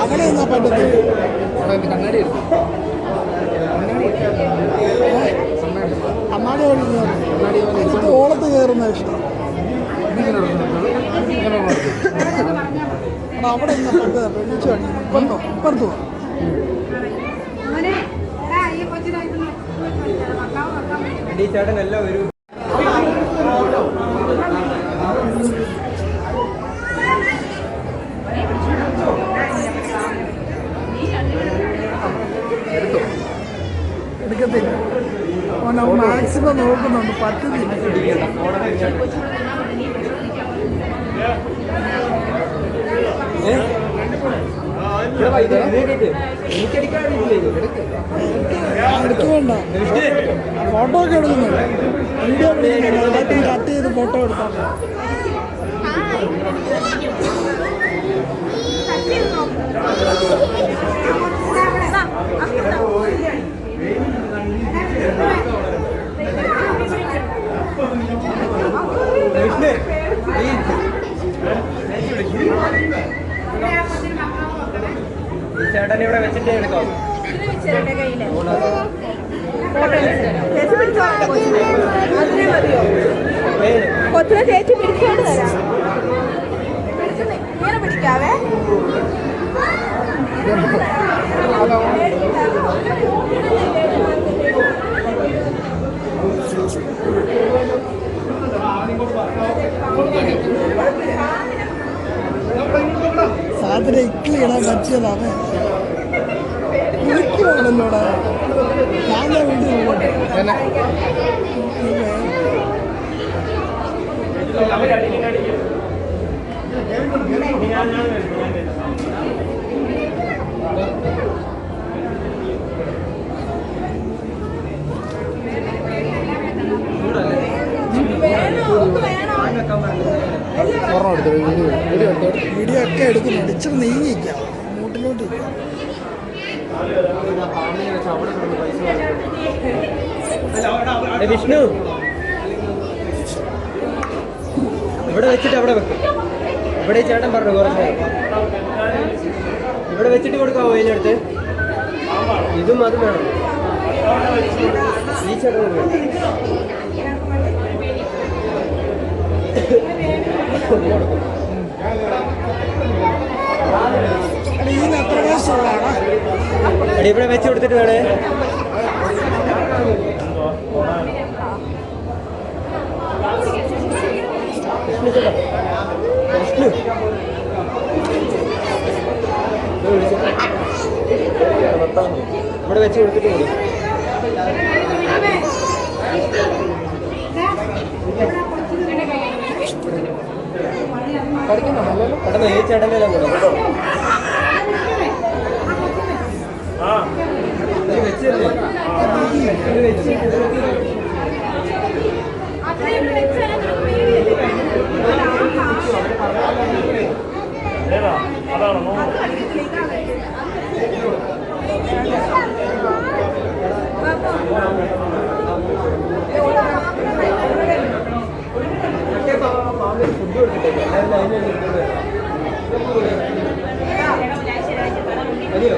അങ്ങനെ എന്നാ പറ്റത്തില്ല. കണ്ണാടി അമ്മാടി ഓളത്ത് കയറുന്ന ഇഷ്ടം. അവിടെ പെണ്ണിച്ചു ഇപ്പുറത്ത് പോവാം. ചേട്ടനല്ല ഒരു എടുക്കത്തില്ല. മാക്സിമം നോക്കുന്നുണ്ട്, പറ്റുന്നില്ല. എടുക്ക് വേണ്ട, ഫോട്ടോ ഒക്കെ എടുക്കുന്നുണ്ട്. വീഡിയോ വിളിക്കുന്നുണ്ട്, കട്ട് ചെയ്ത് ഫോട്ടോ എടുത്താൽ ചേട്ടൻ ഇവിടെ വെച്ചിട്ടേ എടുക്കാം. കൊച്ചിനെ ചേച്ചി പിടിച്ചോണ്ട് തരാം. ഇങ്ങനെ പിടിക്കാവേ. സാധനം ഇക്ലി ഇടാൻ പറ്റിയതാണ്. ഇരിക്കുവാണല്ലോടെ. ഞാൻ വീട്ടിൽ പോകട്ടെ. വീഡിയോ ഒക്കെ എടുക്കുന്നുണ്ട്. ഇച്ചിരി നെയ്യിക്കാം, മൂട്ടിലോട്ട് വിഷ്ണു ഇവിടെ വെച്ചിട്ട് അവിടെ വെക്കും. ഇവിടെ ചേട്ടൻ പറഞ്ഞു കുറച്ച് ഇവിടെ വെച്ചിട്ട് കൊടുക്കാവോ? അതിനടുത്ത് ഇതും അതും വേണം. ഈ ചേട്ടൻ ഇവിടെ വെച്ച് കൊടുത്തിട്ട് വേണേ. വിഷ്ണു ഇവിടെ വെച്ച് കൊടുത്തിട്ട് കൂടി പെട്ടെന്ന് ഈ ചേട്ടനെല്ലാം കൂടെ വെച്ചല്ലേ ഫുഡ് കൊടുത്തിട്ടേ മതിയോ?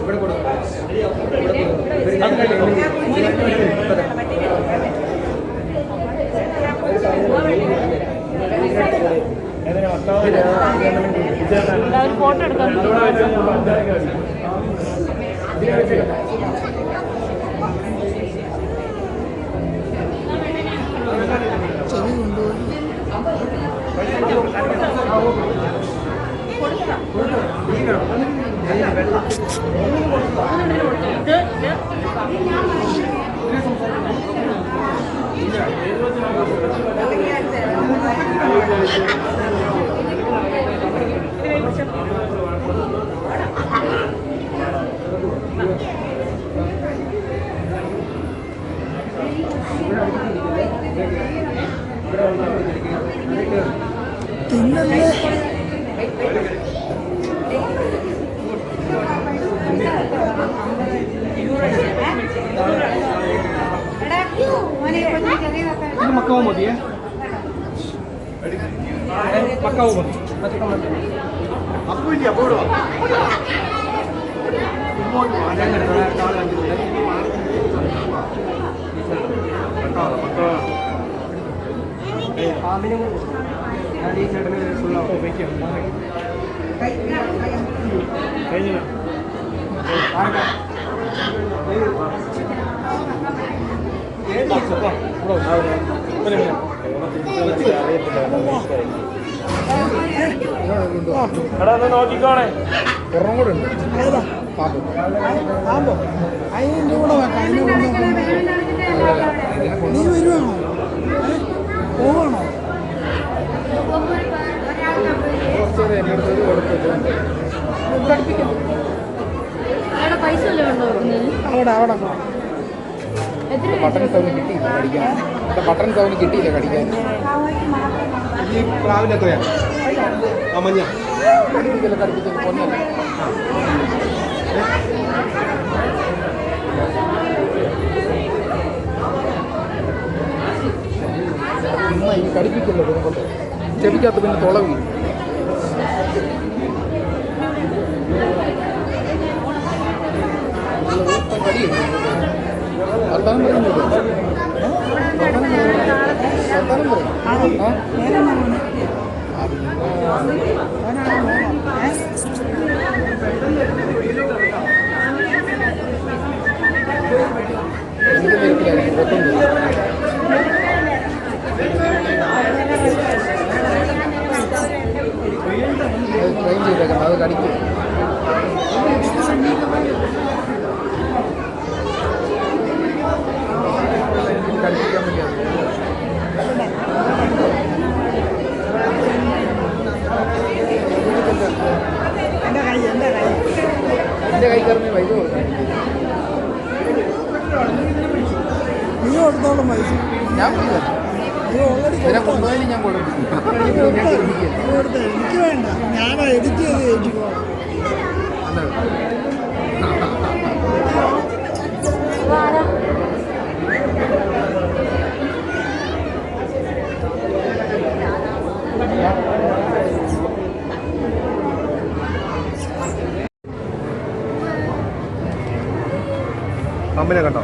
ഇവിടെ കൊടുക്കും. ഫോട്ടോ എടുക്കാം. ചെവി കൊണ്ടുപോയി തിന്നല്ലേ മക്കാവ് മതിയേ മക്കാവ് മതി അപ്പോൾ ഇല്ല അപ്പോൾ പാമ്പിനെ ഞാൻ ഈ ചേട്ടന് ഫുള്ളാവും വയ്ക്കാം കഴിഞ്ഞില്ല നോക്കിക്കോണേ ഒരെണ്ണം കൂടെ ഉണ്ട് ഏതാ പാമ്പോ അതിൻ്റെ കൂടെ വെക്കാം അതിൻ്റെ കൂടെ നീ വരുവാണോ പോവാണോ പൈസ വല്ലതും ഉണ്ടോ അവിടെ ബട്ടൺ സൗണ്ട് കിട്ടിയില്ല കടിക്കാൻ ബട്ടൺ സൗണ്ട് കിട്ടിയില്ല കടിക്കാൻ ഈ പ്രാവിന് എത്രയാണ് ആ മഞ്ഞ കടിപ്പിക്കല കടിപ്പിക്കൽ പൊന്നല്ല ചുമ്മാ ഈ കടിപ്പിക്കല്ലോ കൊണ്ട് ചെവിക്കകത്ത് പിന്നെ തുള വീഴും കടിയുണ്ട് വർത്താനം പറയുന്നത് വർത്താനം പറയും എനിക്ക് തിരക്കിലായിരുന്നു ട്രെയിൻ ചെയ്തേക്കണം അത് കടിക്കും കടിപ്പിക്കാൻ വേണ്ടിയാണ് എൻ്റെ കൈ കറങ്ങി പൈസ കൊടുക്കാൻ നീ കൊടുത്തോളും പൈസ ഞാൻ പൈസ നീ ഓൾറെഡി ഇതിനെ കൊണ്ടുപോയാലും ഞാൻ കൊടുക്കും എനിക്ക് വേണ്ട ഞാൻ എഡിറ്റ് ചെയ്ത് കയറ്റിക്കോ പാമ്പിനെ കണ്ടോ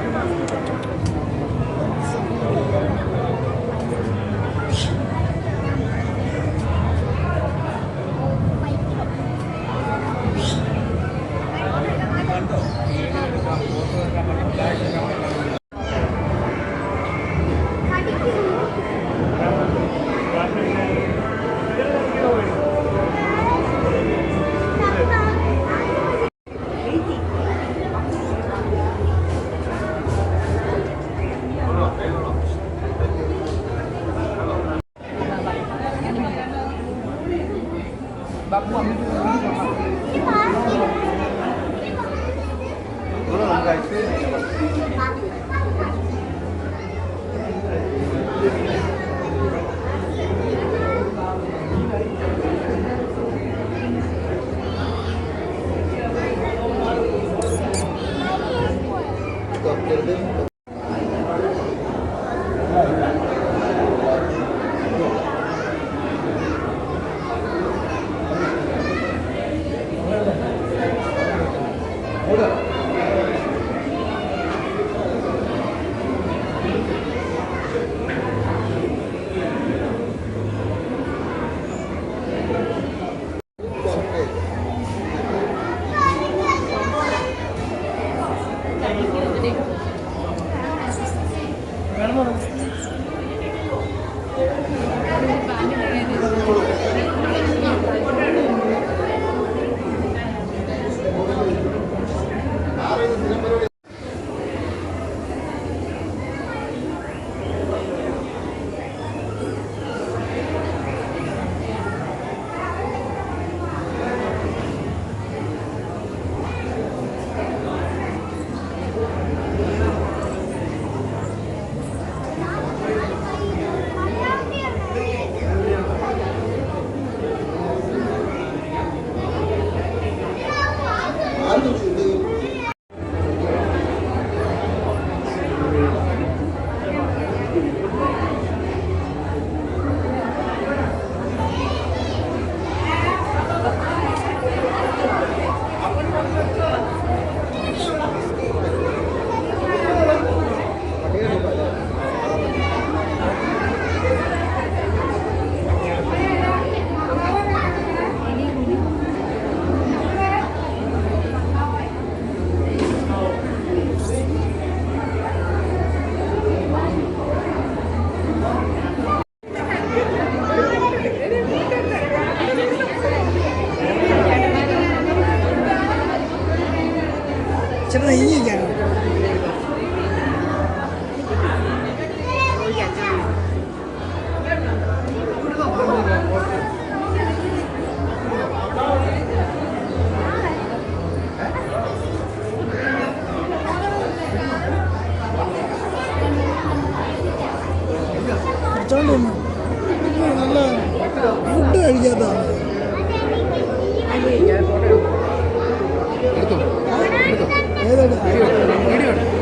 ഇച്ചിരി നെയ്യിക്കാണ്. കുറച്ചുകൊണ്ടൊന്നും നല്ല ഫുഡ് കഴിക്കാത്തതാണ്. ഏതാണ്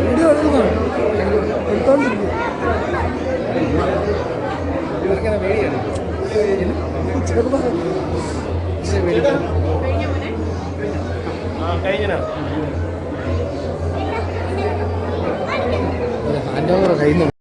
വീഡിയോ എടുക്കുന്നോ? എടുത്തോണ്ടിരിക്കും. ഹാൻഡ് ഓവർ കയ്യിൽ നിന്ന്